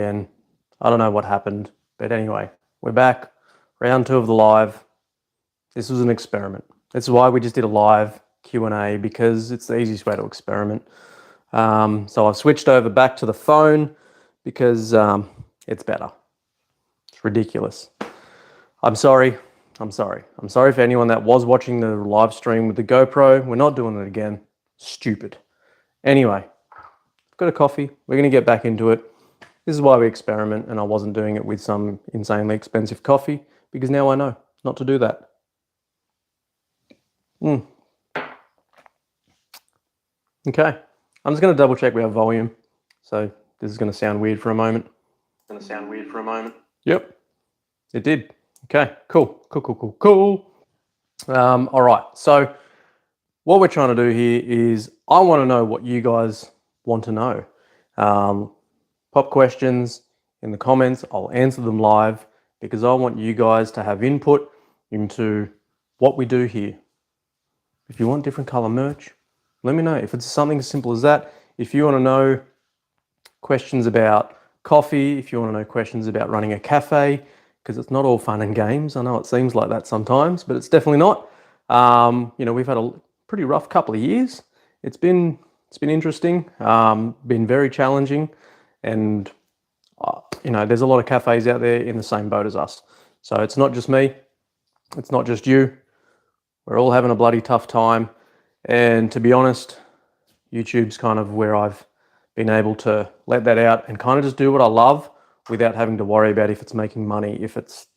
again. I don't know what happened, but anyway, we're back. Round 2 of the live. This was an experiment. This is why we just did a live Q&A, because it's the easiest way to experiment. So I've switched over back to the phone because it's better. It's ridiculous. I'm sorry. I'm sorry for anyone that was watching the live stream with the GoPro. We're not doing it again. Stupid. Anyway, I've got a coffee. We're going to get back into it. This is why we experiment, and I wasn't doing it with some insanely expensive coffee, because now I know not to do that. Okay, I'm just going to double check we have volume. So this is going to sound weird for a moment. Yep, it did. Okay, cool. All right, so what we're trying to do here is I want to know what you guys want to know. Pop questions in the comments. I'll answer them live because I want you guys to have input into what we do here. If you want different color merch, let me know. If it's something as simple as that, if you want to know questions about coffee, if you want to know questions about running a cafe, because it's not all fun and games. I know it seems like that sometimes, but it's definitely not. You know, we've had a pretty rough couple of years. It's been interesting, been very challenging, and you know, there's a lot of cafes out there in the same boat as us. So it's not just me, it's not just you. We're all having a bloody tough time. And to be honest, YouTube's kind of where I've been able to let that out and kind of just do what I love without having to worry about if it's making money, if it's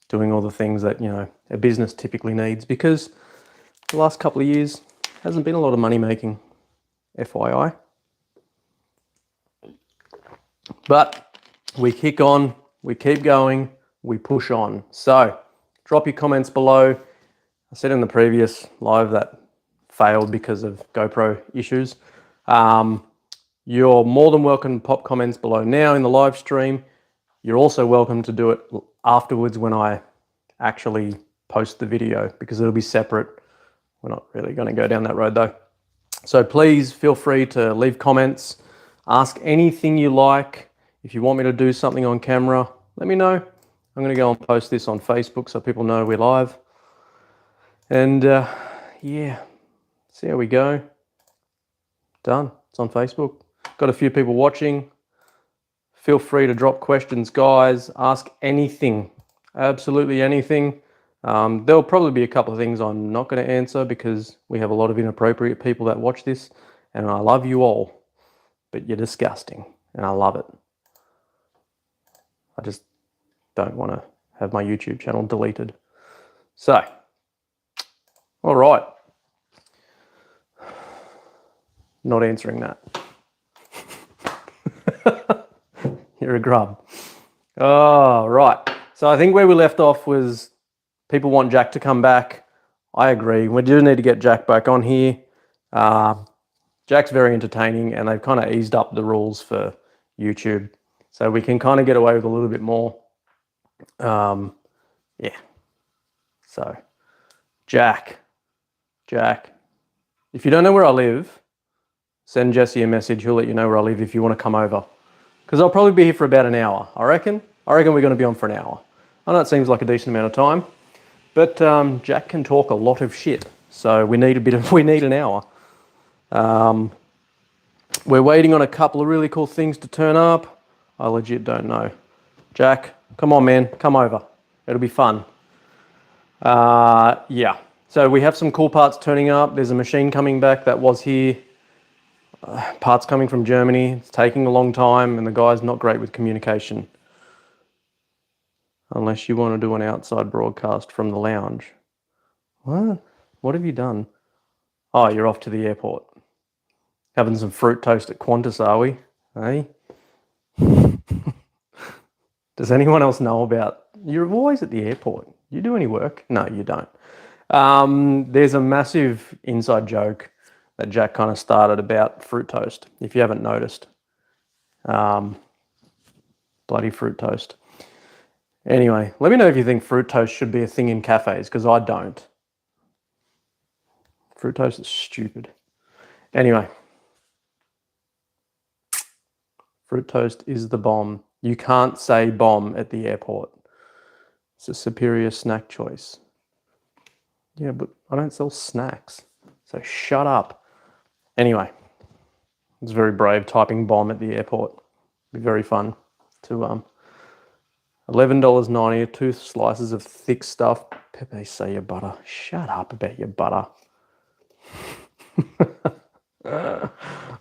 doing all the things that, you know, a business typically needs, because the last couple of years hasn't been a lot of money making, FYI. But we kick on, we keep going, we push on. So drop your comments below. I said in the previous live that failed because of GoPro issues. You're more than welcome to pop comments below now in the live stream. You're also welcome to do it afterwards when I actually post the video, because it'll be separate. We're not really going to go down that road though. So please feel free to leave comments, ask anything you like. If you want me to do something on camera, let me know. I'm going to go and post this on Facebook so people know we're live. And yeah, see how we go. Done. It's on Facebook. Got a few people watching. Feel free to drop questions, guys. Ask anything, absolutely anything. There'll probably be a couple of things I'm not going to answer because we have a lot of inappropriate people that watch this, and I love you all, but you're disgusting, and I love it. I just don't want to have my YouTube channel deleted. So, all right. Not answering that. You're a grub. Oh, right. So I think where we left off was people want Jack to come back. I agree. We do need to get Jack back on here. Jack's very entertaining, and they've kind of eased up the rules for YouTube. So we can kind of get away with a little bit more. Yeah. So, Jack. If you don't know where I live, send Jesse a message. He'll let you know where I live if you want to come over. Because I'll probably be here for about an hour, I reckon. We're going to be on for an hour. I know it seems like a decent amount of time, but Jack can talk a lot of shit, so we need an hour. We're waiting on a couple of really cool things to turn up. I legit don't know. Jack, come on, man, come over. It'll be fun. Yeah. So we have some cool parts turning up. There's a machine coming back that was here. Parts coming from Germany. It's taking a long time, and the guy's not great with communication. Unless you want to do an outside broadcast from the lounge. What? What have you done? Oh, you're off to the airport. Having some fruit toast at Qantas, are we? Hey? Does anyone else know about... You're always at the airport. You do any work? No, you don't. There's a massive inside joke that Jack kind of started about fruit toast, if you haven't noticed. Bloody fruit toast. Anyway, let me know if you think fruit toast should be a thing in cafes, because I don't. Fruit toast is stupid. Anyway. Fruit toast is the bomb. You can't say bomb at the airport. It's a superior snack choice. Yeah, but I don't sell snacks. So shut up. Anyway, it's very brave typing bomb at the airport. It'd be very fun to $11.90, 2 slices of thick stuff. Pepe say your butter. Shut up about your butter.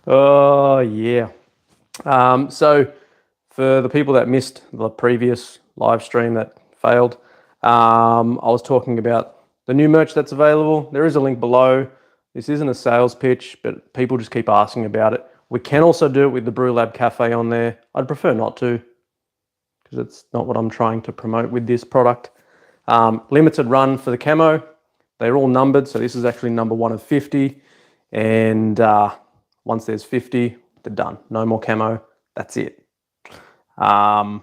Oh yeah. So for the people that missed the previous live stream that failed, I was talking about the new merch that's available. There is a link below. This isn't a sales pitch, but people just keep asking about it. We can also do it with the Brew Lab Cafe on there. I'd prefer not to, because it's not what I'm trying to promote with this product. Limited run for the camo. They're all numbered, so this is actually number 1 of 50. And once there's 50, they're done. No more camo. That's it. And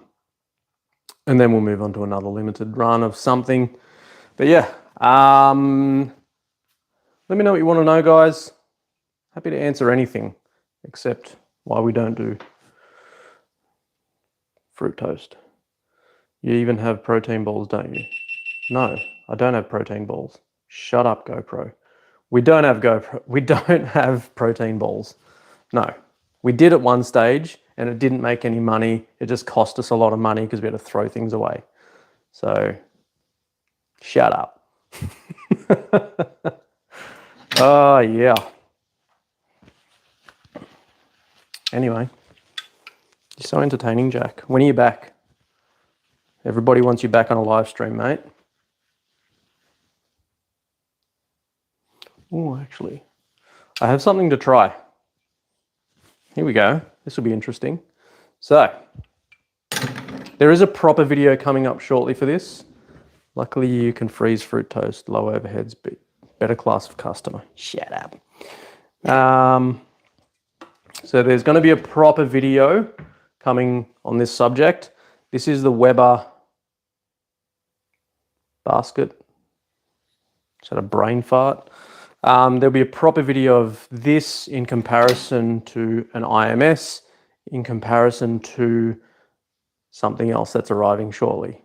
then we'll move on to another limited run of something. But yeah, let me know what you want to know, guys. Happy to answer anything except why we don't do fruit toast. You even have protein balls, don't you? No, I don't have protein balls. Shut up, GoPro. We don't have protein balls. No. We did at one stage and it didn't make any money. It just cost us a lot of money because we had to throw things away. So shut up. Oh yeah. Anyway, you're so entertaining, Jack. When are you back? Everybody wants you back on a live stream, mate. Oh, actually, I have something to try. Here we go. This will be interesting. So, there is a proper video coming up shortly for this. Luckily, you can freeze fruit toast, low overheads, better class of customer. Shut up. So there's going to be a proper video coming on this subject. This is the Weber basket. Is that a brain fart? There'll be a proper video of this in comparison to an IMS, in comparison to something else that's arriving shortly.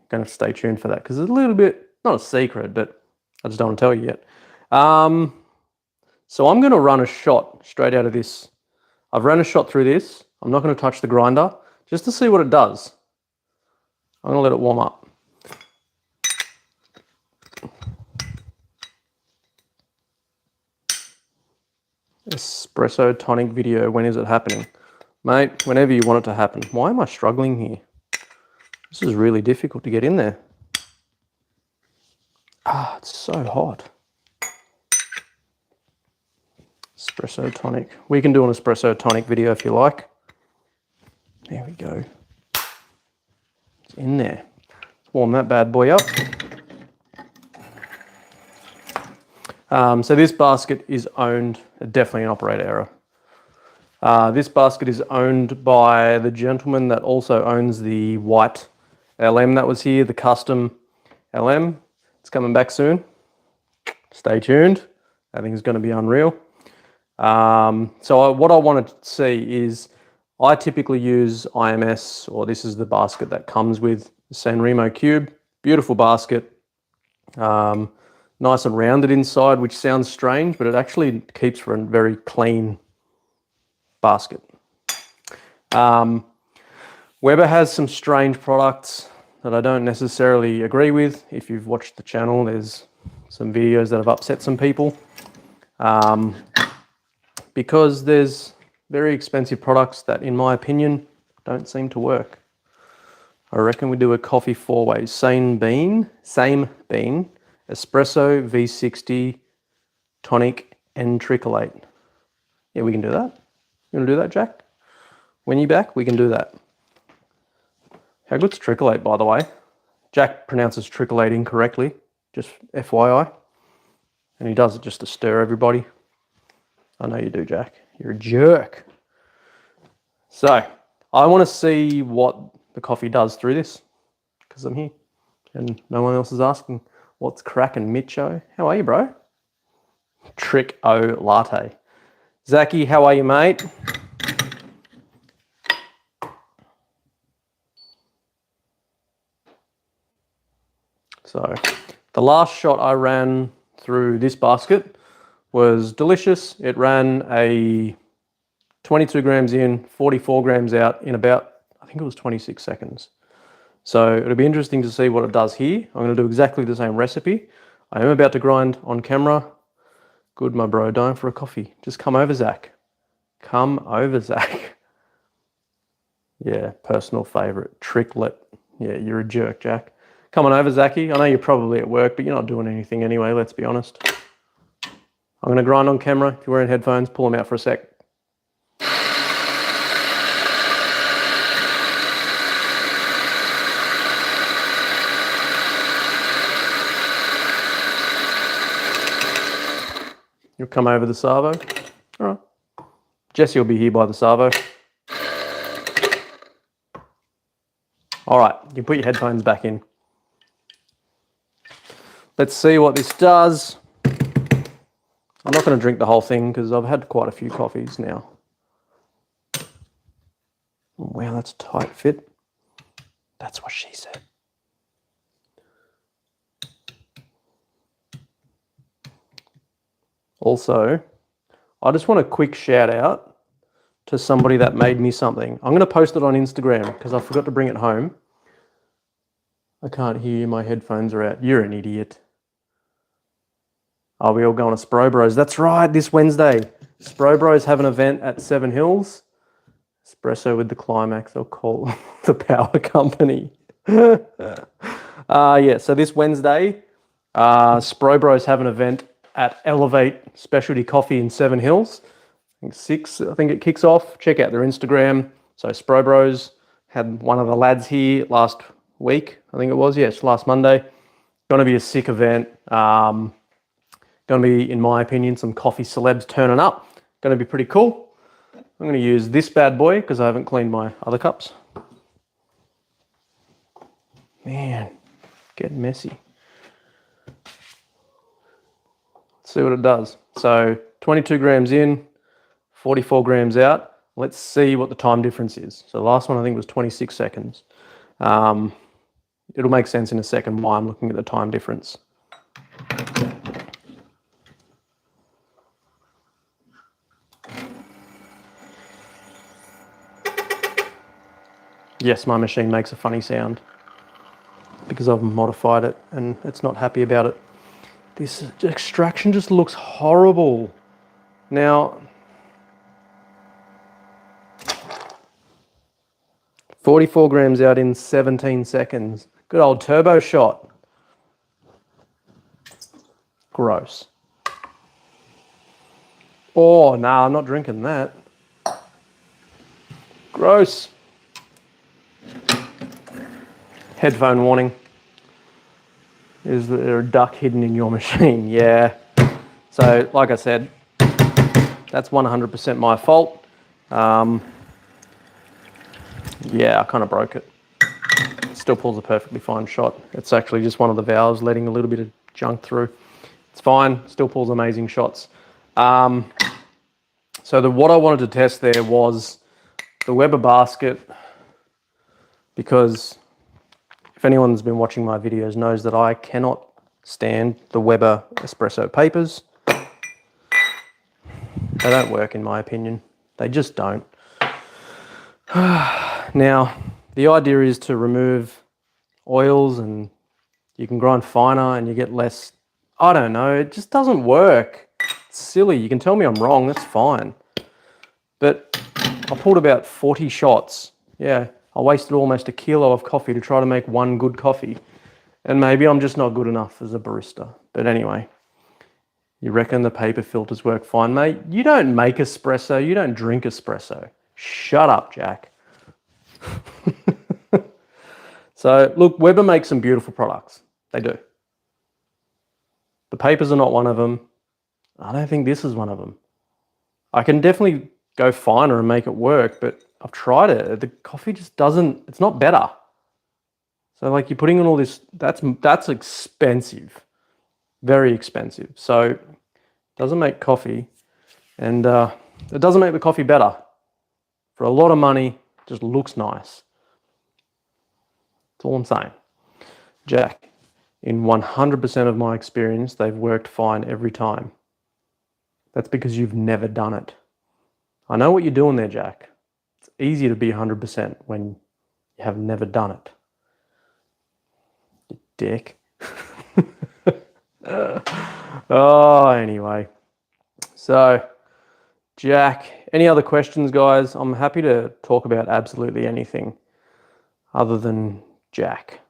Going to stay tuned for that because it's a little bit, not a secret, but I just don't want to tell you yet. So I'm going to run a shot straight out of this. I've run a shot through this. I'm not going to touch the grinder just to see what it does. I'm going to let it warm up. Espresso tonic video. When is it happening? Mate, whenever you want it to happen. Why am I struggling here? This is really difficult to get in there. Ah, it's so hot. Espresso tonic. We can do an espresso tonic video if you like. There we go. It's in there. Let's warm that bad boy up. So this basket is owned, definitely an operator error. This basket is owned by the gentleman that also owns the white LM that was here, the custom LM. It's coming back soon. Stay tuned. I think it's going to be unreal. So what I want to see is, I typically use IMS, or this is the basket that comes with the Sanremo Cube. Beautiful basket. Nice and rounded inside, which sounds strange, but it actually keeps for a very clean basket. Weber has some strange products that I don't necessarily agree with. If you've watched the channel, there's some videos that have upset some people. Because there's very expensive products that, in my opinion, don't seem to work. I reckon we do a coffee 4-way. Same bean, espresso, V60, tonic, and tricolate. Yeah, we can do that. You want to do that, Jack? When you're back, we can do that. How good's tricolate, by the way? Jack pronounces tricolate incorrectly, just FYI. And he does it just to stir everybody. I know you do, Jack. You're a jerk. So, I want to see what the coffee does through this, because I'm here and no one else is asking. What's cracking, Mitcho? How are you, bro? Trick O latte. Zachy, how are you, mate? So the last shot I ran through this basket was delicious. It ran a 22 grams in, 44 grams out in about, I think it was 26 seconds. So it'll be interesting to see what it does here. I'm going to do exactly the same recipe. I am about to grind on camera. Good, my bro, dying for a coffee. Just come over, Zach. Come over, Zach. Yeah, personal favorite, Tricklet. Yeah, you're a jerk, Jack. Come on over, Zachy. I know you're probably at work, but you're not doing anything anyway, let's be honest. I'm going to grind on camera. If you're wearing headphones, pull them out for a sec. You'll come over the Savo. All right. Jesse will be here by the Savo. All right, you can put your headphones back in. Let's see what this does. I'm not going to drink the whole thing because I've had quite a few coffees now. Wow, that's a tight fit. That's what she said. Also, I just want a quick shout out to somebody that made me something. I'm going to post it on Instagram because I forgot to bring it home. I can't hear you, my headphones are out. You're an idiot. Are we all going to Spro Bros? That's right, this Wednesday. Spro Bros have an event at Seven Hills. Espresso with the Climax, they'll call the power company. Yeah, so this Wednesday, Spro Bros have an event at Elevate Specialty Coffee in Seven Hills. I think 6, I think it kicks off. Check out their Instagram. So Spro Bros had one of the lads here last week, I think it was. Yes, last Monday. Going to be a sick event. Going to be, in my opinion, some coffee celebs turning up. Going to be pretty cool. I'm going to use this bad boy because I haven't cleaned my other cups. Man, getting messy. See what it does. So 22 grams in, 44 grams out. Let's see what the time difference is. So the last one I think was 26 seconds. It'll make sense in a second why I'm looking at the time difference. Yes, my machine makes a funny sound because I've modified it and it's not happy about it. This extraction just looks horrible. Now, 44 grams out in 17 seconds. Good old turbo shot. Gross. Oh, no, I'm not drinking that. Gross. Headphone warning. Is there a duck hidden in your machine? Yeah. So, like I said, that's 100% my fault. Yeah, I kind of broke it. It still pulls a perfectly fine shot. It's actually just one of the valves letting a little bit of junk through. It's fine, still pulls amazing shots. So what I wanted to test there was the Weber basket, because if anyone's been watching my videos knows that I cannot stand the Weber espresso papers. They don't work in my opinion. They just don't. Now, the idea is to remove oils and you can grind finer and you get less, I don't know, it just doesn't work. It's silly. You can tell me I'm wrong, that's fine. But I pulled about 40 shots. Yeah, I wasted almost a kilo of coffee to try to make one good coffee. And maybe I'm just not good enough as a barista. But anyway, you reckon the paper filters work fine, mate? You don't make espresso, you don't drink espresso. Shut up, Jack. So, look, Weber makes some beautiful products. They do. The papers are not one of them. I don't think this is one of them. I can definitely go finer and make it work, but I've tried it. The coffee just doesn't, it's not better. So like you're putting in all this, that's expensive. Very expensive. So it doesn't make coffee, and it doesn't make the coffee better. For a lot of money, it just looks nice. That's all I'm saying. Jack, in 100% of my experience, they've worked fine every time. That's because you've never done it. I know what you're doing there, Jack. It's easy to be 100% when you have never done it. You dick. Anyway. So, Jack, any other questions, guys? I'm happy to talk about absolutely anything other than Jack.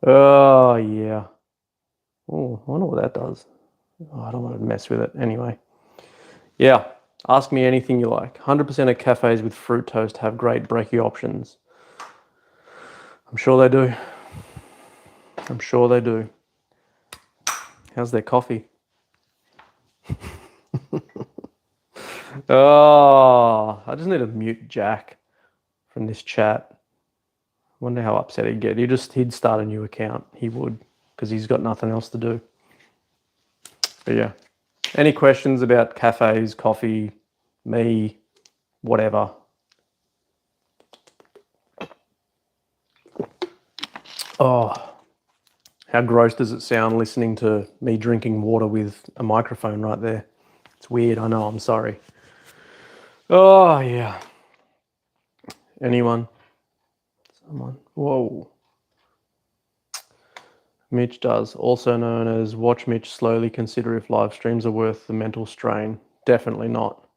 Oh, yeah. Oh, I wonder what that does. Oh, I don't want to mess with it. Anyway. Yeah, ask me anything you like. 100% of cafes with fruit toast have great brekkie options. I'm sure they do. I'm sure they do. How's their coffee? Oh, I just need to mute Jack from this chat. Wonder how upset he'd get. He'd start a new account. He would, because he's got nothing else to do. But yeah. Any questions about cafes, coffee, me, whatever? Oh, how gross does it sound listening to me drinking water with a microphone right there? It's weird, I know, I'm sorry. Oh, yeah. Anyone? Someone? Whoa. Mitch does, also known as watch Mitch slowly consider if live streams are worth the mental strain. Definitely not.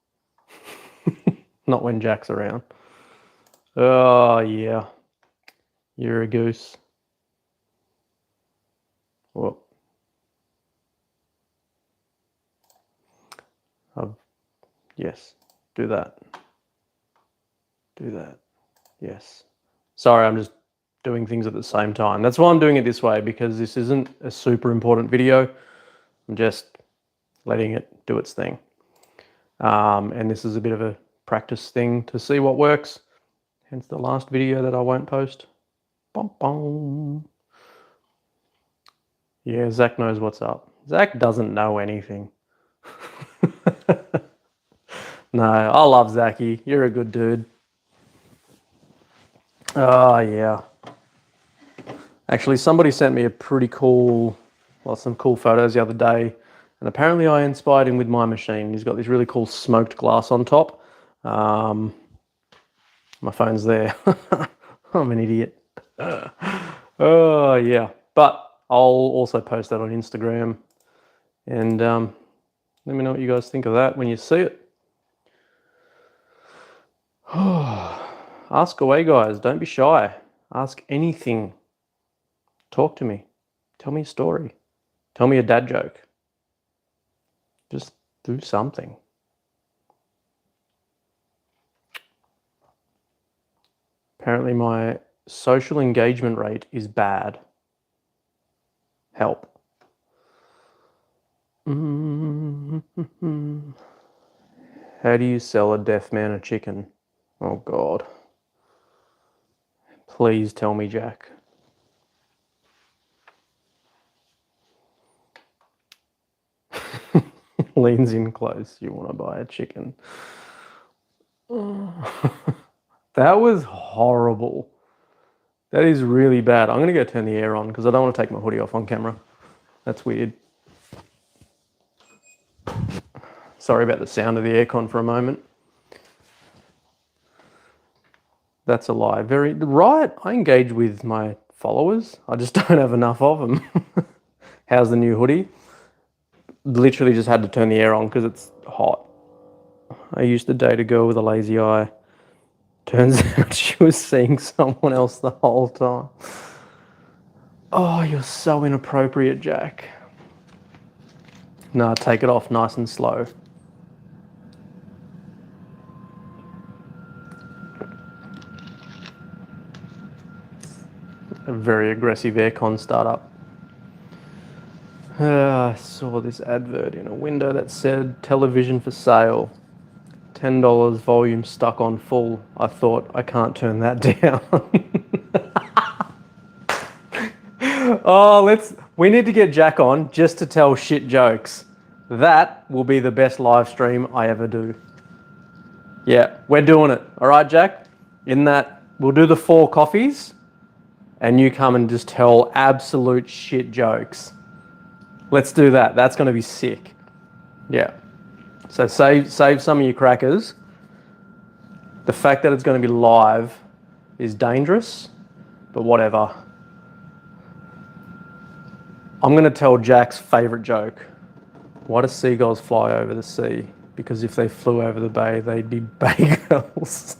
Not when Jack's around. Oh, yeah. You're a goose. Whoop. Yes, do that. Do that. Yes. Sorry, I'm just doing things at the same time. That's why I'm doing it this way, because this isn't a super important video. I'm just letting it do its thing. And this is a bit of a practice thing to see what works. Hence the last video that I won't post. Bum, bum. Yeah, Zach knows what's up. Zach doesn't know anything. No, I love Zachy. You're a good dude. Oh, yeah. Actually, somebody sent me a pretty cool, some cool photos the other day. And apparently I inspired him with my machine. He's got this really cool smoked glass on top. My phone's there. I'm an idiot. Oh, yeah. But I'll also post that on Instagram. And let me know what you guys think of that when you see it. Ask away, guys. Don't be shy. Ask anything. Talk to me. Tell me a story. Tell me a dad joke. Just do something. Apparently my social engagement rate is bad. Help. How do you sell a deaf man a chicken? Oh, God. Please tell me, Jack. Leans in close. You want to buy a chicken. That was horrible. That is really bad. I'm going to go turn the air on because I don't want to take my hoodie off on camera. That's weird. Sorry about the sound of the aircon for a moment. That's a lie. Right. I engage with my followers. I just don't have enough of them. How's the new hoodie? Literally just had to turn the air on because it's hot. I used to date a girl with a lazy eye. Turns out she was seeing someone else the whole time. Oh, you're so inappropriate, Jack. No, take it off nice and slow. A very aggressive aircon startup. I saw this advert in a window that said television for sale. $10, volume stuck on full. I thought, I can't turn that down. Oh, we need to get Jack on just to tell shit jokes. That will be the best live stream I ever do. Yeah, we're doing it. All right, Jack? In that, we'll do the 4 coffees. and you come and just tell absolute shit jokes. Let's do that. That's going to be sick. Yeah. So save some of your crackers. The fact that it's going to be live is dangerous, but whatever. I'm going to tell Jack's favourite joke. Why do seagulls fly over the sea? Because if they flew over the bay, they'd be bagels.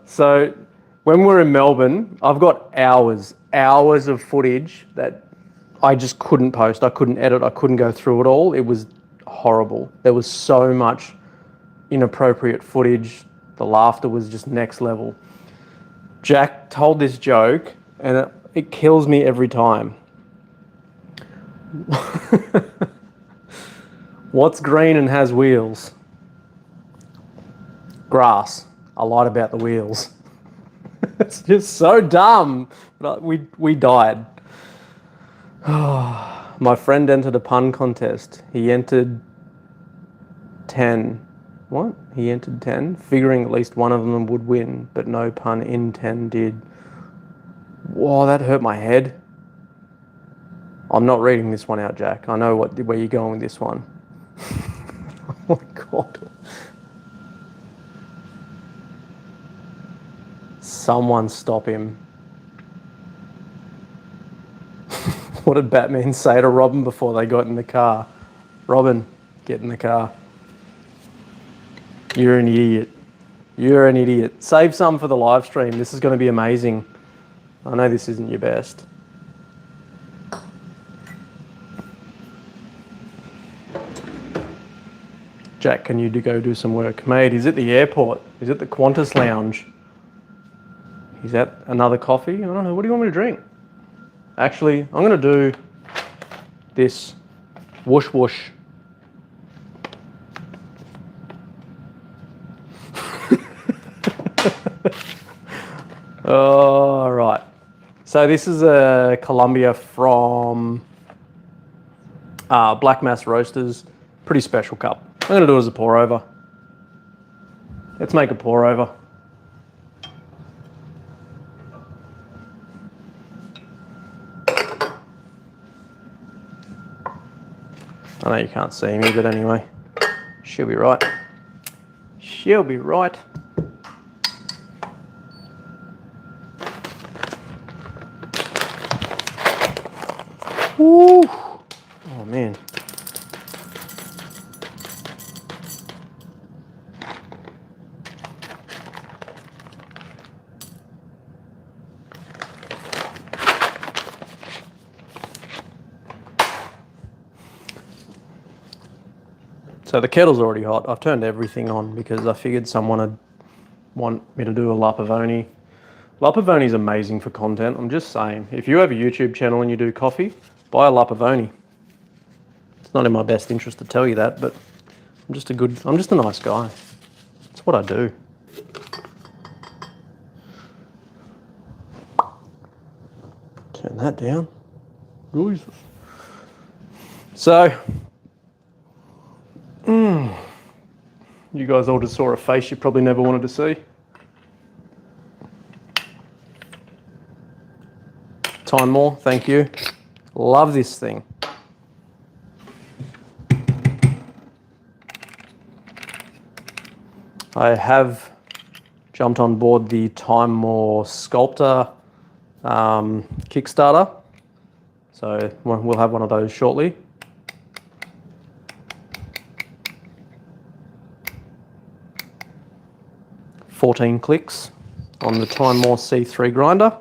So when we're in Melbourne, I've got hours of footage that I just couldn't post. I couldn't edit. I couldn't go through it all. It was horrible. There was so much inappropriate footage. The laughter was just next level. Jack told this joke, and it kills me every time. What's green and has wheels? Grass. I lied about the wheels. It's just so dumb. But we died. My friend entered a pun contest. He entered 10. What? He entered 10, figuring at least one of them would win, but no pun in 10 did. Whoa, that hurt my head. I'm not reading this one out, Jack. I know where you're going with this one. Oh my God. Someone stop him. What did Batman say to Robin before they got in the car? Robin, get in the car. You're an idiot. You're an idiot. Save some for the live stream. This is going to be amazing. I know this isn't your best. Jack, can you go do some work? Mate, he's at the airport. He's at the Qantas lounge. He's at another coffee. I don't know. What do you want me to drink? Actually, I'm going to do this whoosh whoosh. All right. So this is a Columbia from Black Mass Roasters. Pretty special cup. I'm going to do it as a pour over. Let's make a pour over. I know you can't see me, but anyway, she'll be right. She'll be right. Woo! Oh man. So the kettle's already hot. I've turned everything on because I figured someone would want me to do a Lapavoni. Lapavoni is amazing for content. I'm just saying, if you have a YouTube channel and you do coffee, buy a Lapavoni. It's not in my best interest to tell you that, but I'm just a nice guy. That's what I do. Turn that down. Jesus. So, you guys all just saw a face you probably never wanted to see. Time more, thank you. Love this thing. I have jumped on board the Time More Sculptor Kickstarter. So we'll have one of those shortly. $14 clicks on the Time More C3 grinder.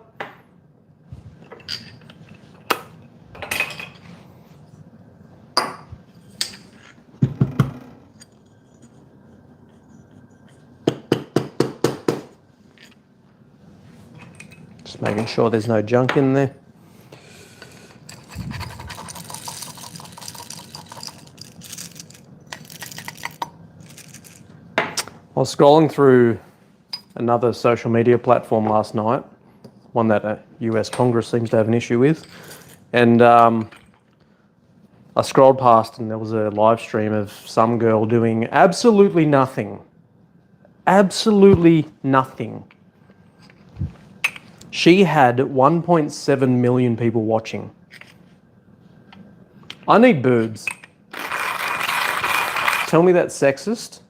Just making sure there's no junk in there. I was scrolling through another social media platform last night, one that US Congress seems to have an issue with, and I scrolled past and there was a live stream of some girl doing absolutely nothing. Absolutely nothing. She had 1.7 million people watching. I need boobs. Tell me that's sexist,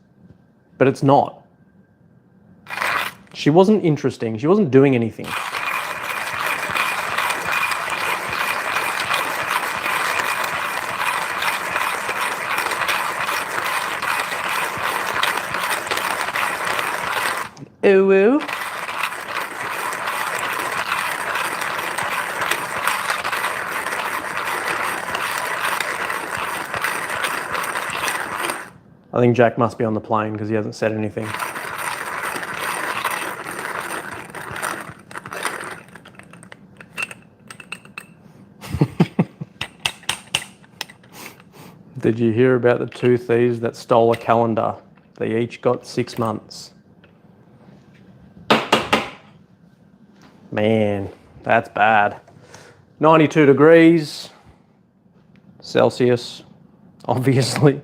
but it's not. She wasn't interesting. She wasn't doing anything. Ooh, ooh. I think Jack must be on the plane because he hasn't said anything. Did you hear about the two thieves that stole a calendar? They each got 6 months. Man, that's bad. 92 degrees Celsius, obviously.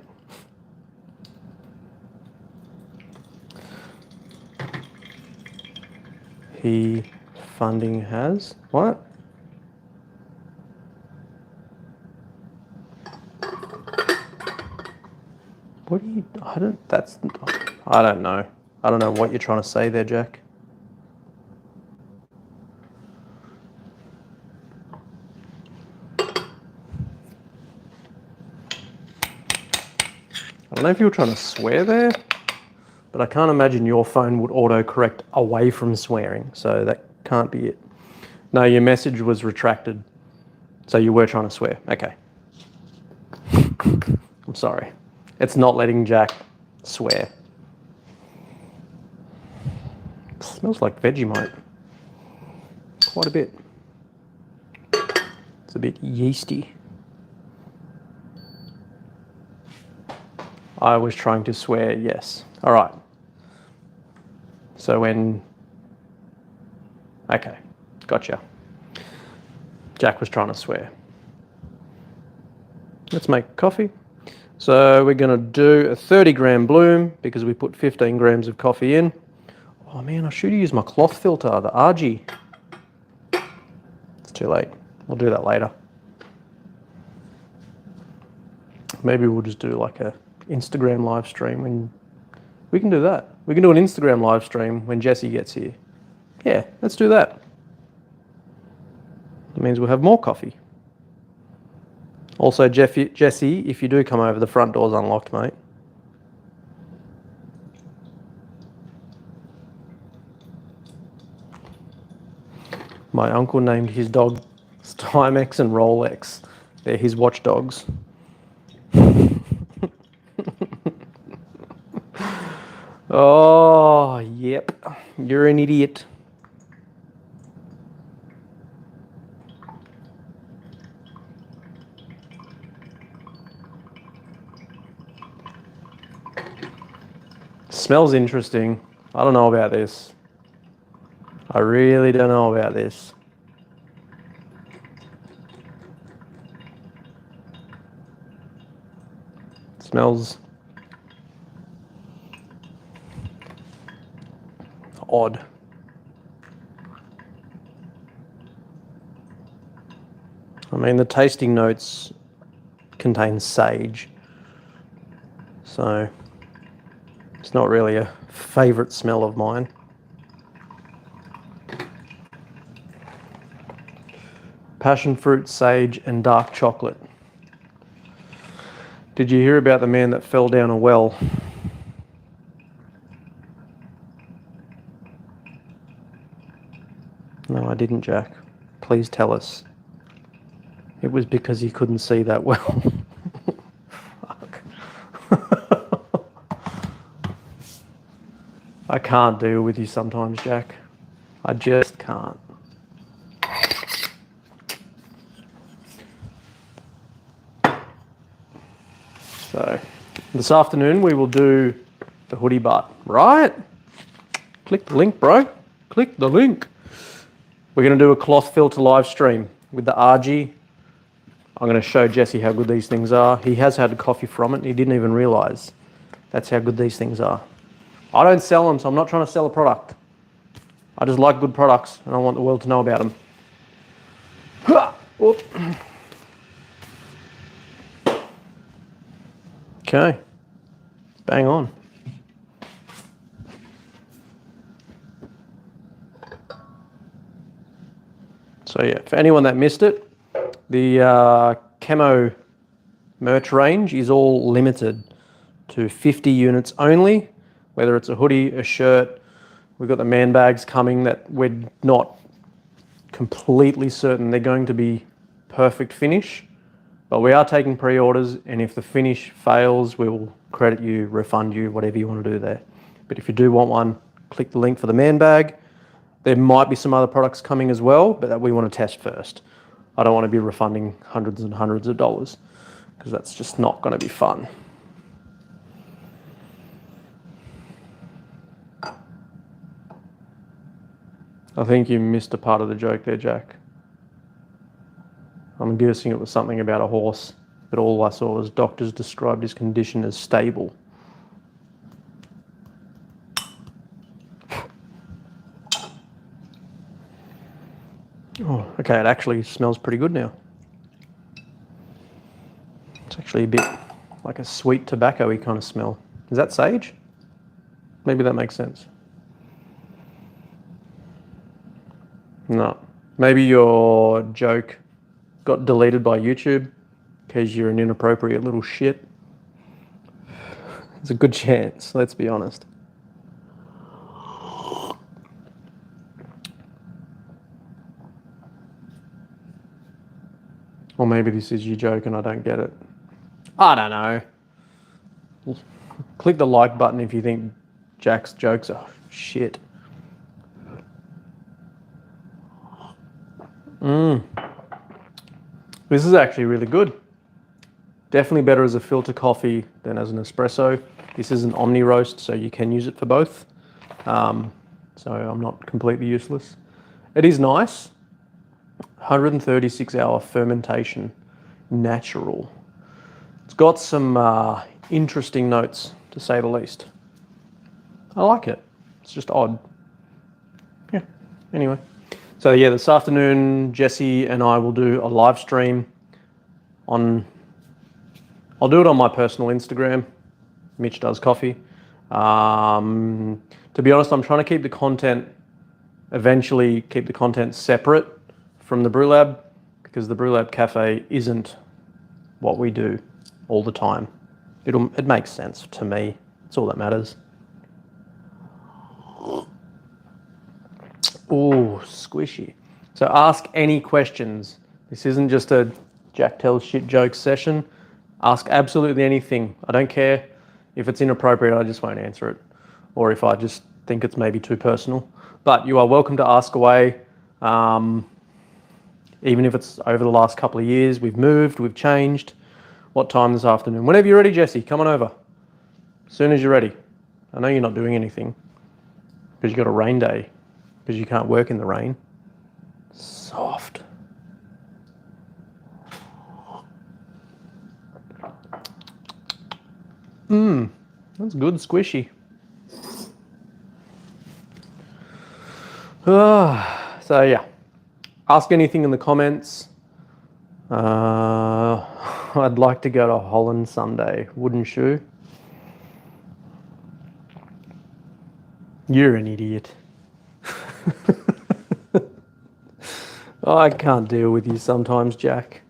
He funding has what? What do you? I don't know. I don't know what you're trying to say there, Jack. I don't know if you were trying to swear there, but I can't imagine your phone would autocorrect away from swearing, so that can't be it. No, your message was retracted, so you were trying to swear. Okay. I'm sorry. It's not letting Jack swear. It smells like Vegemite. Quite a bit. It's a bit yeasty. I was trying to swear, yes. All right. So when... Okay, gotcha. Jack was trying to swear. Let's make coffee. So we're going to do a 30-gram bloom because we put 15 grams of coffee in. Oh man, I should use my cloth filter, the RG. It's too late. We'll do that later. Maybe we'll just do like a Instagram live stream when we can do that. We can do an Instagram live stream when Jesse gets here. Yeah, let's do that. It means we'll have more coffee. Also, Jesse, if you do come over, the front door's unlocked, mate. My uncle named his dog Timex and Rolex. They're his watchdogs. Oh, yep. You're an idiot. Smells interesting. I don't know about this. I really don't know about this. Smells odd. I mean, the tasting notes contain sage, so it's not really a favorite smell of mine. Passion fruit, sage, and dark chocolate. Did you hear about the man that fell down a well? No, I didn't, Jack. Please tell us. It was because he couldn't see that well. Fuck. I can't deal with you sometimes, Jack. I just can't. So, this afternoon we will do the hoodie butt, right? Click the link, bro. Click the link. We're going to do a cloth filter live stream with the RG. I'm going to show Jesse how good these things are. He has had a coffee from it and he didn't even realize that's how good these things are. I don't sell them, so I'm not trying to sell a product. I just like good products and I want the world to know about them. Okay, bang on. So yeah, for anyone that missed it, the Camo merch range is all limited to 50 units only, whether it's a hoodie, a shirt. We've got the man bags coming that we're not completely certain they're going to be perfect finish, but we are taking pre-orders, and if the finish fails, we will credit you, refund you, whatever you want to do there. But if you do want one, click the link for the man bag. There might be some other products coming as well, but that we want to test first. I don't want to be refunding hundreds and hundreds of dollars because that's just not going to be fun. I think you missed a part of the joke there, Jack. I'm guessing it was something about a horse, but all I saw was doctors described his condition as stable. Oh, okay, it actually smells pretty good now. It's actually a bit like a sweet tobacco-y kind of smell. Is that sage? Maybe that makes sense. No. Maybe your joke got deleted by YouTube because you're an inappropriate little shit. It's a good chance, let's be honest. Or maybe this is your joke and I don't get it. I don't know. Click the like button if you think Jack's jokes are shit. This is actually really good. Definitely better as a filter coffee than as an espresso. This is an Omni roast, so you can use it for both. So I'm not completely useless. It is nice. 136-hour fermentation, natural. It's got some interesting notes, to say the least. I like it. It's just odd. Yeah, anyway. So yeah, this afternoon, Jesse and I will do a live stream on... I'll do it on my personal Instagram, Mitch Does Coffee. To be honest, I'm trying to keep the content, eventually keep the content separate from the Brew Lab, because the Brew Lab Cafe isn't what we do all the time. It makes sense to me. It's all that matters. Ooh, squishy. So ask any questions. This isn't just a Jack tells shit jokes session. Ask absolutely anything. I don't care if it's inappropriate, I just won't answer it. Or if I just think it's maybe too personal. But you are welcome to ask away. Even if it's over the last couple of years, we've moved, we've changed. What time this afternoon? Whenever you're ready, Jesse, come on over. As soon as you're ready. I know you're not doing anything because you've got a rain day, because you can't work in the rain. Soft. That's good, squishy. So yeah, ask anything in the comments. I'd like to go to Holland Sunday. Wooden shoe. You're an idiot. I can't deal with you sometimes, Jack.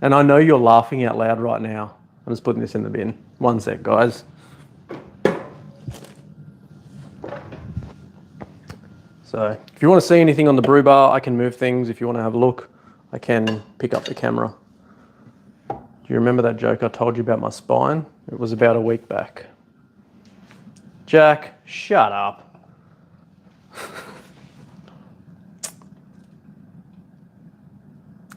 And I know you're laughing out loud right now. I'm just putting this in the bin. One sec, guys. So if you want to see anything on the brew bar, I can move things. If you want to have a look, I can pick up the camera. Do you remember that joke I told you about my spine? It was about a week back. Jack, shut up.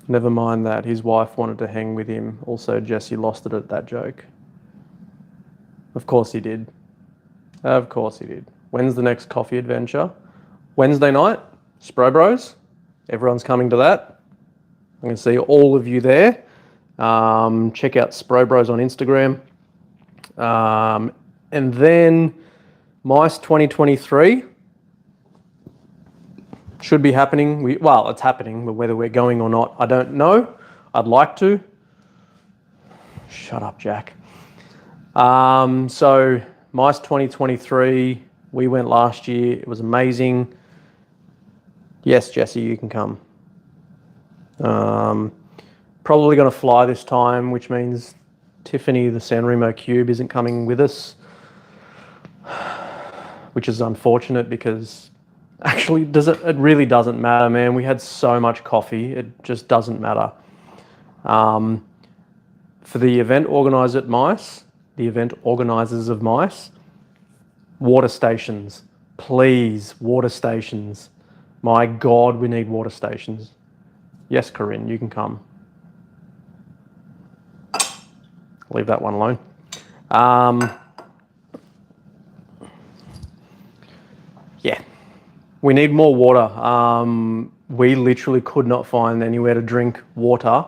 Never mind that. His wife wanted to hang with him. Also, Jesse lost it at that joke. Of course he did. Of course he did. When's the next coffee adventure? Wednesday night, Spro Bros. Everyone's coming to that. I'm going to see all of you there. Check out Spro Bros on Instagram. And then Mice 2023. Should be happening. Well, it's happening, but whether we're going or not, I don't know. I'd like to. Shut up, Jack. So MICE 2023, we went last year. It was amazing. Yes, Jesse, you can come. Probably going to fly this time, which means Tiffany, the San Remo Cube, isn't coming with us, which is unfortunate because actually it really doesn't matter, man. We had so much coffee. It just doesn't matter. For the event organisers at MICE, water stations. Please, water stations. My God, we need water stations. Yes, Corinne, you can come. Leave that one alone. Yeah, we need more water. We literally could not find anywhere to drink water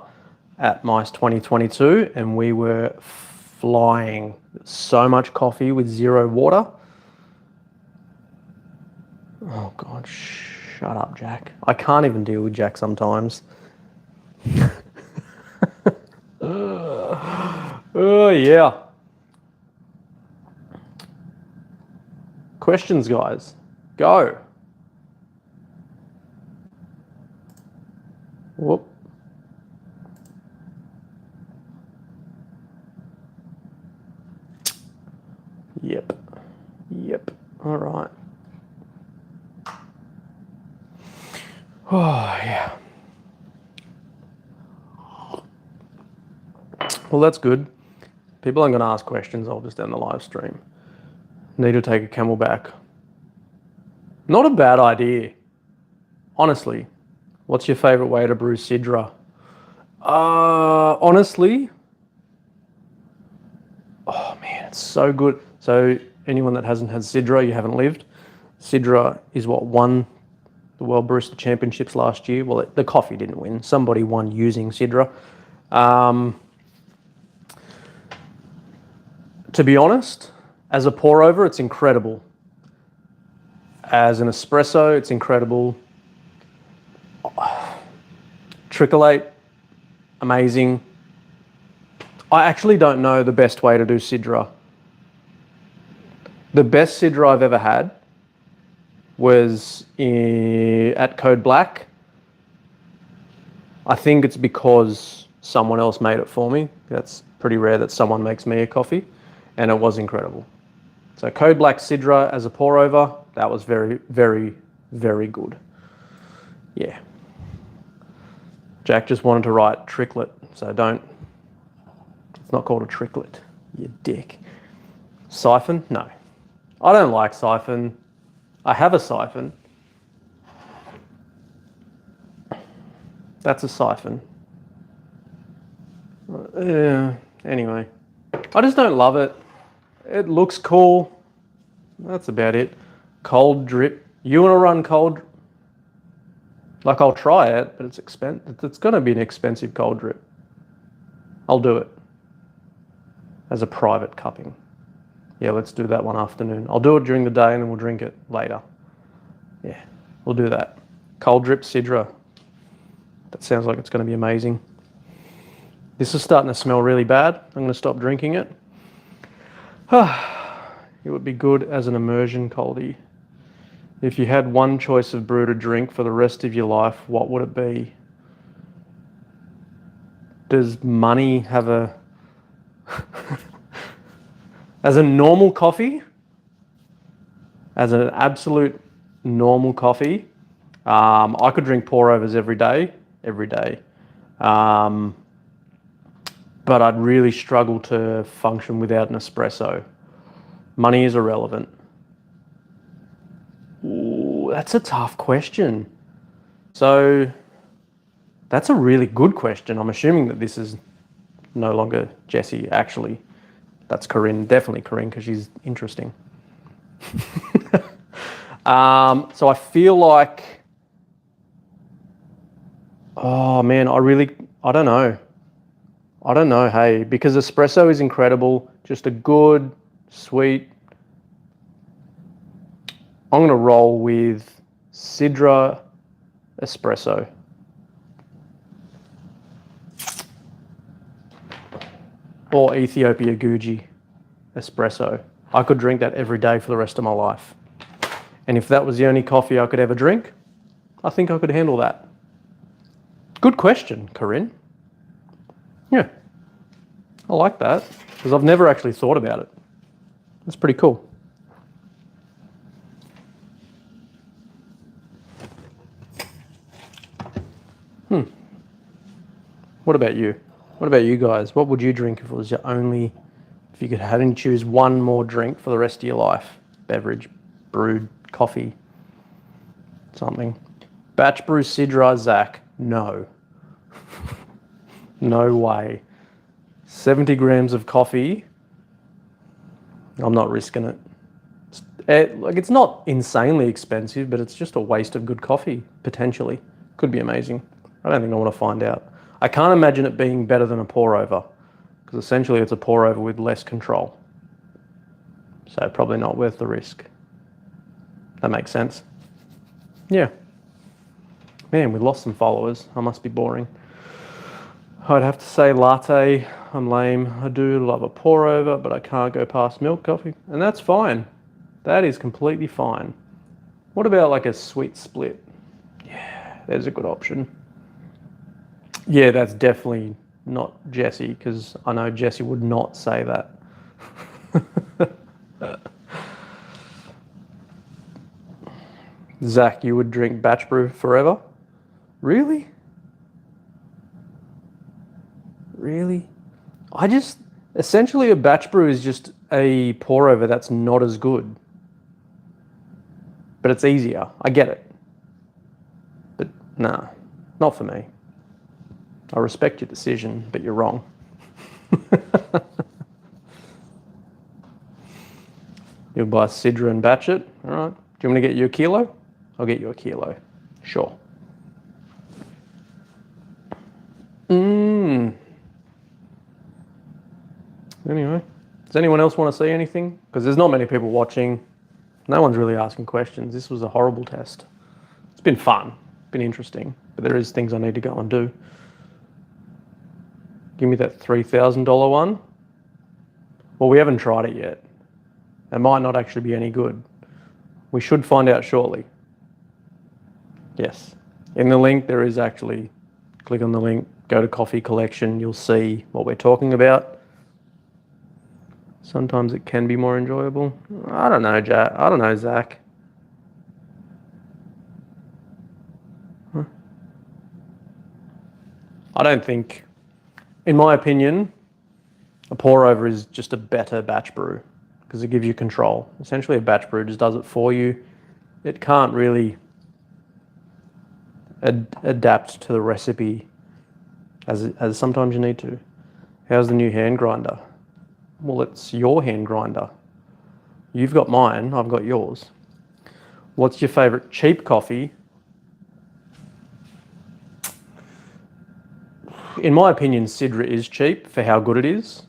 at MICE 2022, and we were flying. So much coffee with zero water. Oh God, shut up, Jack. I can't even deal with Jack sometimes. Oh yeah. Questions, guys. Go. Whoop. Yep. All right. Oh, yeah. Well, that's good. People aren't going to ask questions. I'll just end the live stream. Need to take a Camelback. Not a bad idea. Honestly. What's your favorite way to brew Sidra? Honestly, oh man, it's so good. So anyone that hasn't had Sidra, you haven't lived. Sidra is what won the World Barista Championships last year. Well, the coffee didn't win. Somebody won using Sidra. To be honest, as a pour over, it's incredible. As an espresso, it's incredible. Tricholate, amazing. I actually don't know the best way to do Sidra. The best Sidra I've ever had was at Code Black. I think it's because someone else made it for me. That's pretty rare that someone makes me a coffee, and it was incredible. So Code Black Sidra as a pour over, that was very, very, very good. Yeah. Jack just wanted to write tricklet, so don't. It's not called a tricklet, you dick. Siphon? No. I don't like siphon. I have a siphon. That's a siphon. Anyway, I just don't love it. It looks cool. That's about it. Cold drip. You want to run cold? Like, I'll try it, but it's expensive. It's going to be an expensive cold drip. I'll do it as a private cupping. Yeah, let's do that one afternoon. I'll do it during the day and then we'll drink it later. Yeah, we'll do that. Cold drip Sidra. That sounds like it's going to be amazing. This is starting to smell really bad. I'm going to stop drinking it. It would be good as an immersion coldie. If you had one choice of brew to drink for the rest of your life, what would it be? Does money have a... As a normal coffee, as an absolute normal coffee, I could drink pour overs every day. But I'd really struggle to function without an espresso. Money is irrelevant. Ooh, that's a tough question. So that's a really good question. I'm assuming that this is no longer Jessie, actually. That's Corinne, definitely Corinne, because she's interesting. So I feel like, oh man, I don't know, hey, because espresso is incredible, just a good, sweet. I'm going to roll with Sidra espresso. Or Ethiopia Guji espresso. I could drink that every day for the rest of my life. And if that was the only coffee I could ever drink, I think I could handle that. Good question, Corinne. Yeah, I like that because I've never actually thought about it. That's pretty cool. What about you? What about you guys? What would you drink if it was your only, if you could have and choose one more drink for the rest of your life? Beverage, brewed, coffee, something. Batch brew Sidra, Zach. No. No way. 70 grams of coffee. I'm not risking it. It's not insanely expensive, but it's just a waste of good coffee, potentially. Could be amazing. I don't think I want to find out. I can't imagine it being better than a pour over, because essentially it's a pour over with less control. So probably not worth the risk. That makes sense. Yeah. Man, we lost some followers. I must be boring. I'd have to say latte. I'm lame. I do love a pour over, but I can't go past milk coffee. And that's fine. That is completely fine. What about like a sweet split? Yeah, there's a good option. Yeah, that's definitely not Jesse, because I know Jesse would not say that. Zach, you would drink batch brew forever? Really? Really? Essentially a batch brew is just a pour over that's not as good. But it's easier. I get it. But nah, not for me. I respect your decision, but you're wrong. You'll buy Sidra and batch it. All right. Do you want me to get you a kilo? I'll get you a kilo. Sure. Anyway, does anyone else want to say anything? Because there's not many people watching. No one's really asking questions. This was a horrible test. It's been fun, been interesting, but there is things I need to go and do. Give me that $3,000 one. Well, we haven't tried it yet. It might not actually be any good. We should find out shortly. Yes. In the link, there is actually, click on the link, go to Coffee Collection, you'll see what we're talking about. Sometimes it can be more enjoyable. I don't know, Jack. I don't know, Zach. Huh. I don't think, in my opinion, a pour over is just a better batch brew because it gives you control. Essentially, a batch brew just does it for you. It can't really adapt to the recipe as sometimes you need to. How's the new hand grinder? Well, it's your hand grinder. You've got mine, I've got yours. What's your favorite cheap coffee? In my opinion, Sidra is cheap for how good it is.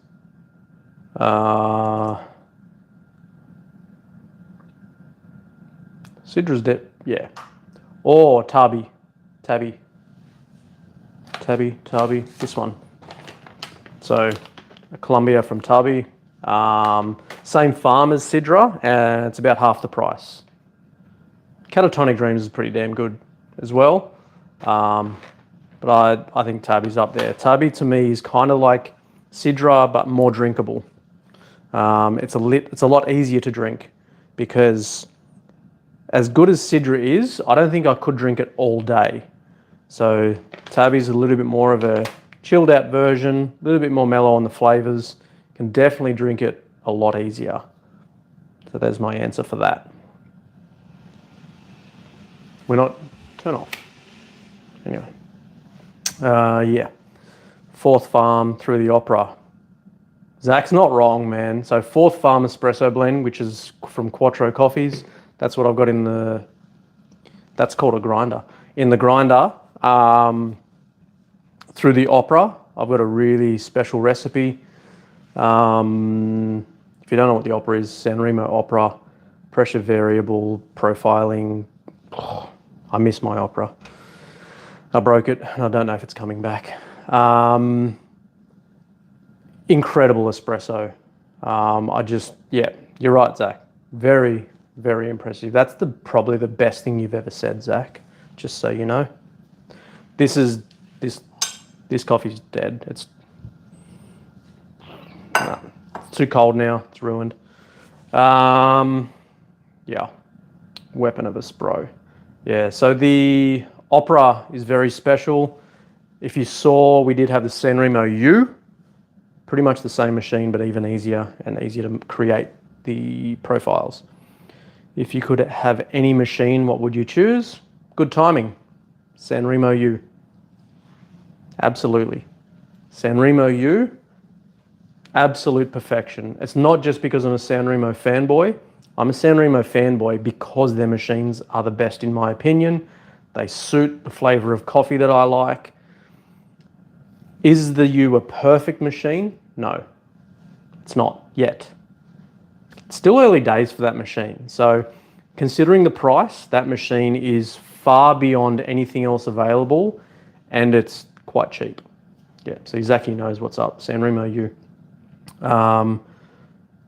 Sidra's yeah. Or Tabby, this one. So a Columbia from Tabby. Same farm as Sidra, and it's about half the price. Catatonic Dreams is pretty damn good as well. But I think Tabby's up there. Tabby to me is kind of like Sidra, but more drinkable. It's a lot easier to drink because as good as Sidra is, I don't think I could drink it all day. So Tabby's a little bit more of a chilled out version, a little bit more mellow on the flavors. Can definitely drink it a lot easier. So there's my answer for that. Turn off. Anyway. Yeah. Fourth Farm through the Opera. Zach's not wrong, man. So Fourth Farm espresso blend, which is from Quattro Coffees. That's what I've got in the, that's called a grinder. In the grinder, through the Opera, I've got a really special recipe. If you don't know what the Opera is, Sanremo Opera, pressure variable, profiling. Oh, I miss my Opera. I broke it, and I don't know if it's coming back. Incredible espresso. Yeah, you're right, Zach. Very, very impressive. That's probably the best thing you've ever said, Zach. Just so you know. This coffee's dead. It's too cold now. It's ruined. Yeah, weapon of a Spro. Yeah, so the Opera is very special. If you saw, we did have the Sanremo U, pretty much the same machine, but even easier and easier to create the profiles. If you could have any machine, what would you choose? Good timing. Sanremo U. Absolutely. Sanremo U, absolute perfection. It's not just because I'm a Sanremo fanboy. I'm a Sanremo fanboy because their machines are the best in my opinion. They suit the flavor of coffee that I like. Is the U a perfect machine? No, it's not yet. It's still early days for that machine. So considering the price, that machine is far beyond anything else available, and it's quite cheap. Yeah, so Zachy knows what's up. Sanremo U.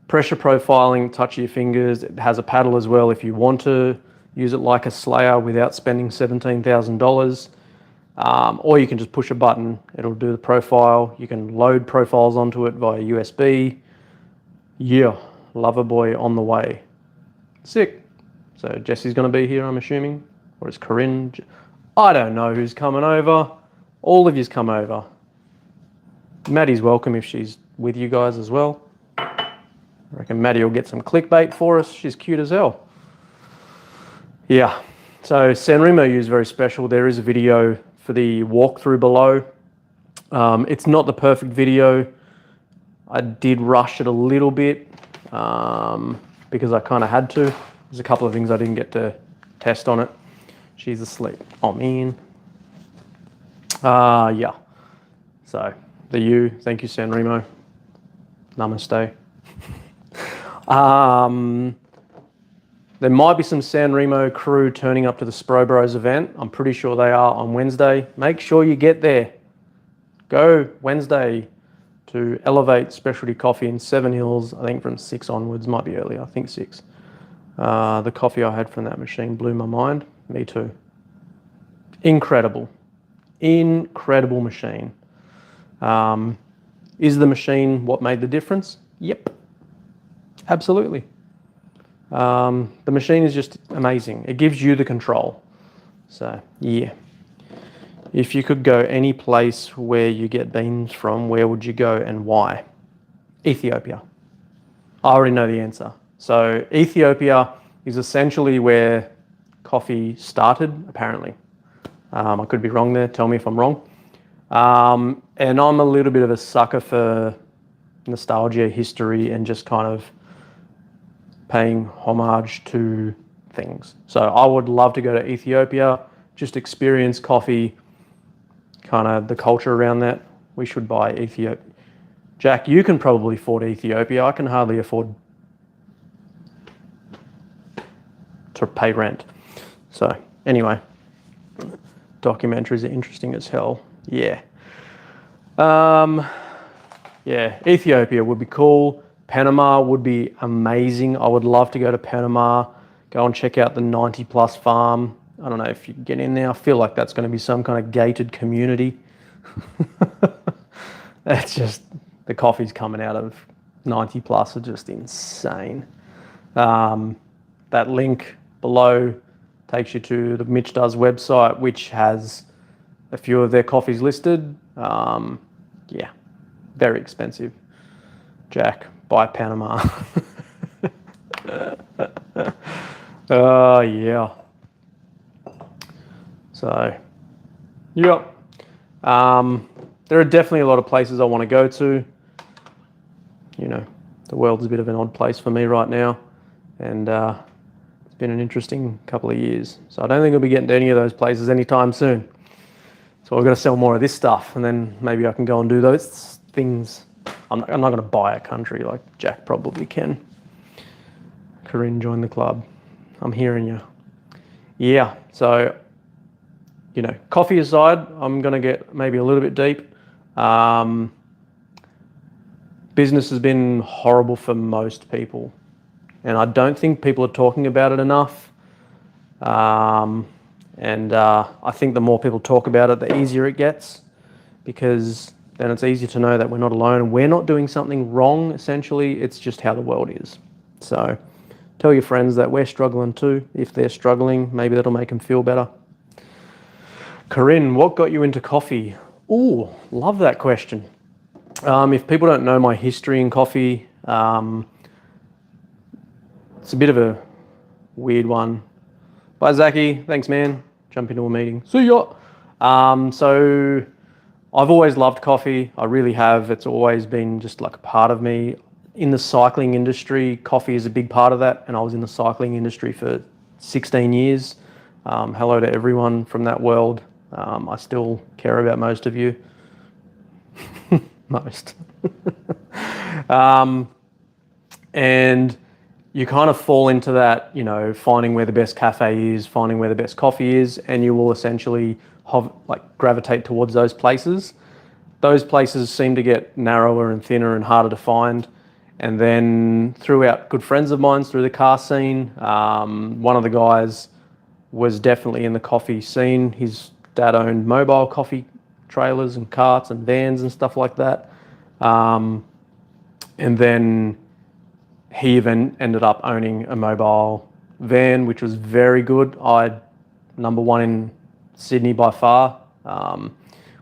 Pressure profiling, touch your fingers. It has a paddle as well if you want to use it like a Slayer without spending $17,000. Or you can just push a button, it'll do the profile. You can load profiles onto it via USB. Yeah, Loverboy on the way. Sick. So Jesse's going to be here, I'm assuming. Or is Corinne? I don't know who's coming over. All of you's come over. Maddie's welcome if she's with you guys as well. I reckon Maddie will get some clickbait for us. She's cute as hell. Yeah, so Sanremo U is very special. There is a video for the walkthrough below. It's not the perfect video. I did rush it a little bit because I kind of had to. There's a couple of things I didn't get to test on it. She's asleep. Oh, man. Yeah. So, the U. Thank you, Sanremo. Namaste. There might be some Sanremo crew turning up to the Spro Bros event. I'm pretty sure they are on Wednesday. Make sure you get there. Go Wednesday to Elevate Specialty Coffee in Seven Hills. I think from 6 onwards, might be earlier. I think 6. The coffee I had from that machine blew my mind. Me too. Incredible. Incredible machine. Is the machine what made the difference? Yep. Absolutely. The machine is just amazing. It gives you the control. So, yeah. If you could go any place where you get beans from, where would you go and why? Ethiopia. I already know the answer. So, Ethiopia is essentially where coffee started, apparently. I could be wrong there. Tell me if I'm wrong. And I'm a little bit of a sucker for nostalgia, history, and just kind of paying homage to things. So I would love to go to Ethiopia, just experience coffee, kind of the culture around that. We should buy Ethiopia. Jack, you can probably afford Ethiopia. I can hardly afford to pay rent. So anyway, documentaries are interesting as hell. Yeah. Yeah, Ethiopia would be cool. Panama would be amazing. I would love to go to Panama, go and check out the 90 Plus farm. I don't know if you can get in there. I feel like that's going to be some kind of gated community. That's just, the coffees coming out of 90 Plus are just insane. That link below takes you to the Mitch Does website, which has a few of their coffees listed. Yeah, very expensive. Jack, buy Panama. Oh, yeah. So, yep. There are definitely a lot of places I want to go to. You know, the world's a bit of an odd place for me right now. And it's been an interesting couple of years. So I don't think I'll be getting to any of those places anytime soon. So I've got to sell more of this stuff, and then maybe I can go and do those things. I'm not going to buy a country like Jack probably can. Corinne, join the club. I'm hearing you. Yeah, so coffee aside, I'm going to get maybe a little bit deep. Business has been horrible for most people, and I don't think people are talking about it enough. I think the more people talk about it, the easier it gets, because then it's easier to know that we're not alone and we're not doing something wrong. Essentially, it's just how the world is. So tell your friends that we're struggling too. If they're struggling, maybe that'll make them feel better. Corinne, what got you into coffee? Ooh, love that question. If people don't know my history in coffee, it's a bit of a weird one. Bye, Zachy. Thanks, man. Jump into a meeting. See ya. So I've always loved coffee. I really have. It's always been just like a part of me. In the cycling industry, coffee is a big part of that. And I was in the cycling industry for 16 years. Hello to everyone from that world. I still care about most of you. Most. And you kind of fall into that, finding where the best cafe is, finding where the best coffee is, and you will essentially gravitate towards those places. Those places seem to get narrower and thinner and harder to find. And then throughout good friends of mine through the car scene, one of the guys was definitely in the coffee scene. His dad owned mobile coffee trailers and carts and vans and stuff like that. And then he even ended up owning a mobile van, which was very good. Number one in Sydney by far,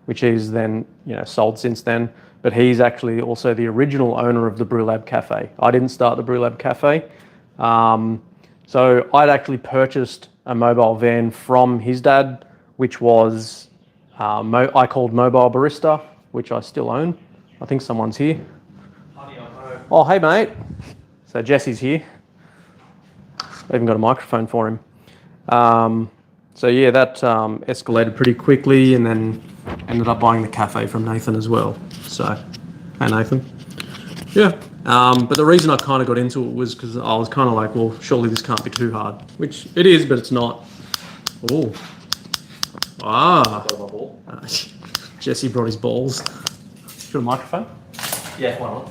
which he's then sold since then. But he's actually also the original owner of the Brewlab Cafe. I didn't start the Brewlab Cafe. So I'd actually purchased a mobile van from his dad, which was I called Mobile Barista, which I still own. I think someone's here. Oh, hey, mate. So Jesse's here. I even got a microphone for him. So yeah, that escalated pretty quickly, and then ended up buying the cafe from Nathan as well. So, hey Nathan. Yeah. But the reason I kind of got into it was because I was kind of like, well, surely this can't be too hard, which it is, but it's not. Oh. Ah. Jesse brought his balls. Got a microphone? Yeah, why not?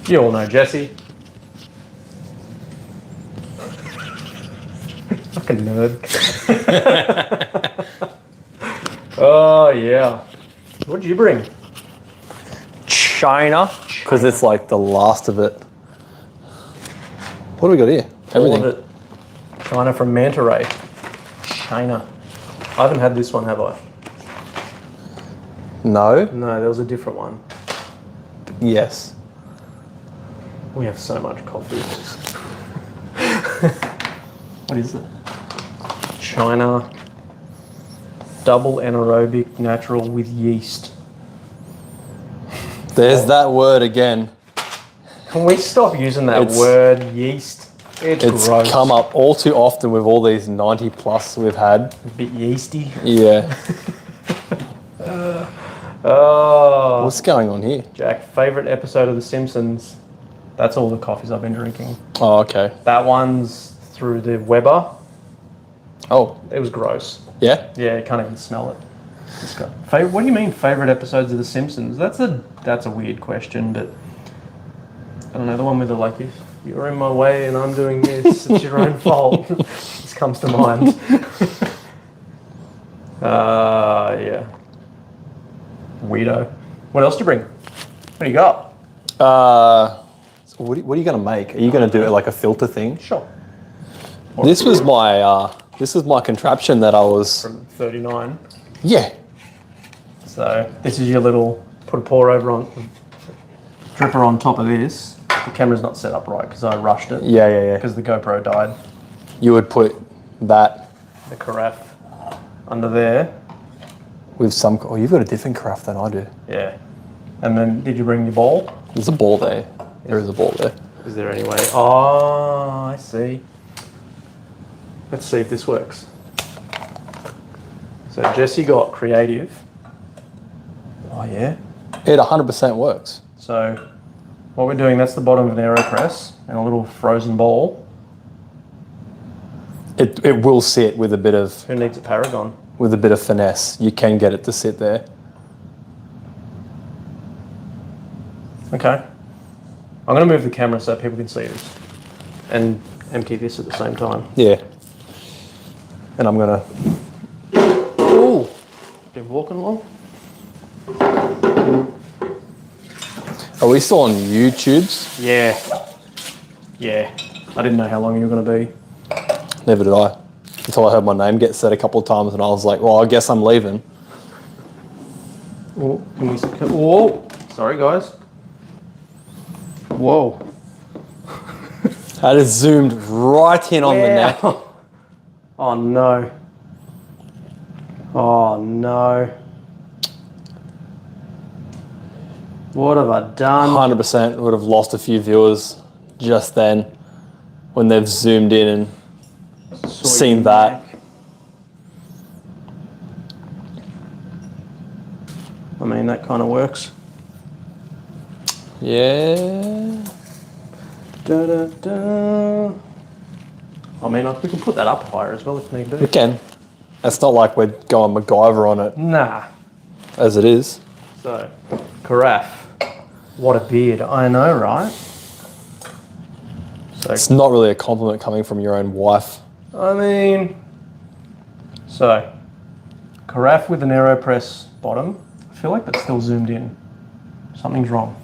You all know Jesse. Fucking nerd. Oh, yeah. What did you bring? China. Because it's like the last of it. What do we got here? Everything. All of it. China from Manta Ray. China. I haven't had this one, have I? No. No, there was a different one. Yes. We have so much coffee. What is it? China double anaerobic natural with yeast. There's that word again. Can we stop using that word, yeast? It's gross. Come up all too often with all these 90 plus we've had. A bit yeasty. Yeah. Oh. What's going on here? Jack, favourite episode of The Simpsons? That's all the coffees I've been drinking. Oh, okay. That one's through the Weber. Oh. It was gross. Yeah? Yeah, you can't even smell it. What do you mean favourite episodes of The Simpsons? That's a weird question, but I don't know, the one with the like, if you're in my way and I'm doing this, it's your own fault. This comes to mind. Yeah. Weirdo. What else do you bring? What do you got? So what are you going to make? Are you going to do it like a filter thing? Sure. This was my contraption that I was... From 39. Yeah. So this is your little, put a pour over on, dripper on top of this. The camera's not set up right because I rushed it. Yeah. Because the GoPro died. You would put that... The carafe under there. With some... Oh, you've got a different carafe than I do. Yeah. And then did you bring your ball? There's a ball there. There is a ball there. Is there any way? Oh, I see. Let's see if this works. So Jesse got creative. Oh yeah? It 100% works. So what we're doing, that's the bottom of an AeroPress and a little frozen ball. It will sit with a bit of Who needs a Paragon? finesse. You can get it to sit there. Okay. I'm going to move the camera so people can see this and empty this at the same time. Yeah. And I'm gonna. Ooh, been walking along. Are we still on YouTube's? Yeah. Yeah. I didn't know how long you were going to be. Never did I. Until I heard my name get said a couple of times, and I was like, well, I guess I'm leaving. Oh, whoa. Sorry, guys. Whoa. I just zoomed right in on the neck. Oh, no. Oh, no. What have I done? 100% would have lost a few viewers just then when they've zoomed in and seen that. I mean, that kind of works. Yeah. Da, da, da. I mean, we can put that up higher as well if need We be. can. It's not like we're going MacGyver on it Nah. as it is. So, Carafe. What a beard. I know, right? So, It's not really a compliment coming from your own wife. I mean, so, Carafe with an AeroPress bottom. I feel like that's still zoomed in. Something's wrong.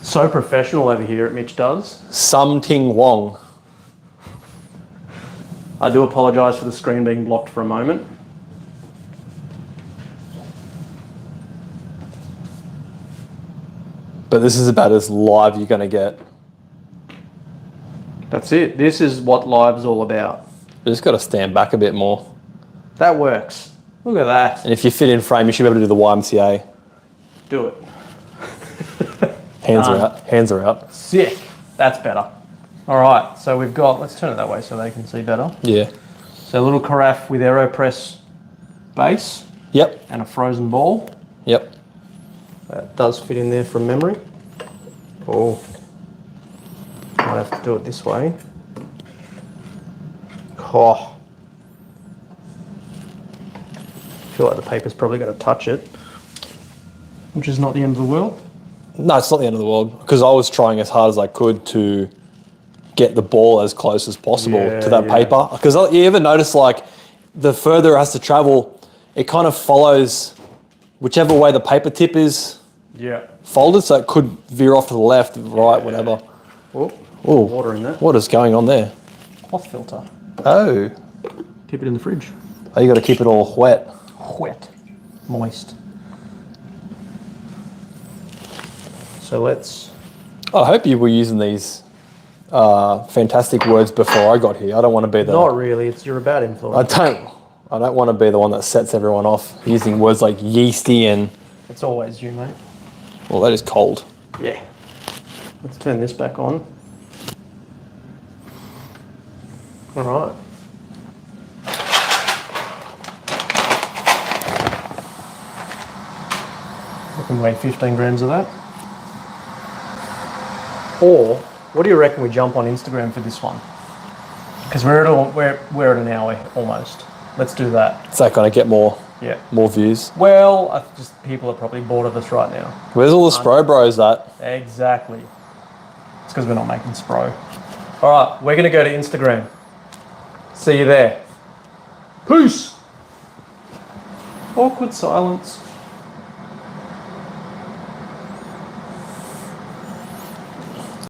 So professional over here at Mitch Does. Sum Ting Wong. I do apologise for the screen being blocked for a moment. But this is about as live you're going to get. That's it. This is what live's all about. You just got to stand back a bit more. That works. Look at that. And if you fit in frame, you should be able to do the YMCA. Do it. Hands are out. Hands are out. Sick. That's better. All right. So we've got, let's turn it that way so they can see better. Yeah. So a little Carafe with AeroPress base Yep. and a frozen ball. Yep. That does fit in there from memory. Oh. Might have to do it this way. Oh. I feel like the paper's probably going to touch it, which is not the end of the world. No, it's not the end of the world because I was trying as hard as I could to get the ball as close as possible Yeah, to that yeah. paper. Because you ever notice, like, the further it has to travel, it kind of follows whichever way the paper tip is Yeah. folded, so it could veer off to the left, right, whatever. Oh, Ooh. water in there. What is going on there? Cloth filter. Oh. Keep it in the fridge. Oh, you got to keep it all wet. Wet. Moist. So let's... I hope you were using these fantastic words before I got here. I don't want to be the... Not really. It's your bad influence. I don't want to be the one that sets everyone off using words like yeasty and... It's always you, mate. Well, that is cold. Yeah. Let's turn this back on. All right. I can weigh 15 grams of that. Or, what do you reckon we jump on Instagram for this one? Because we're at an hour almost. Let's do that. Is that going to get more Yeah. views? Well, just people are probably bored of us right now. Where's all the Spro Bros at? Exactly. It's because we're not making Spro. All right, we're going to go to Instagram. See you there. Peace. Awkward silence.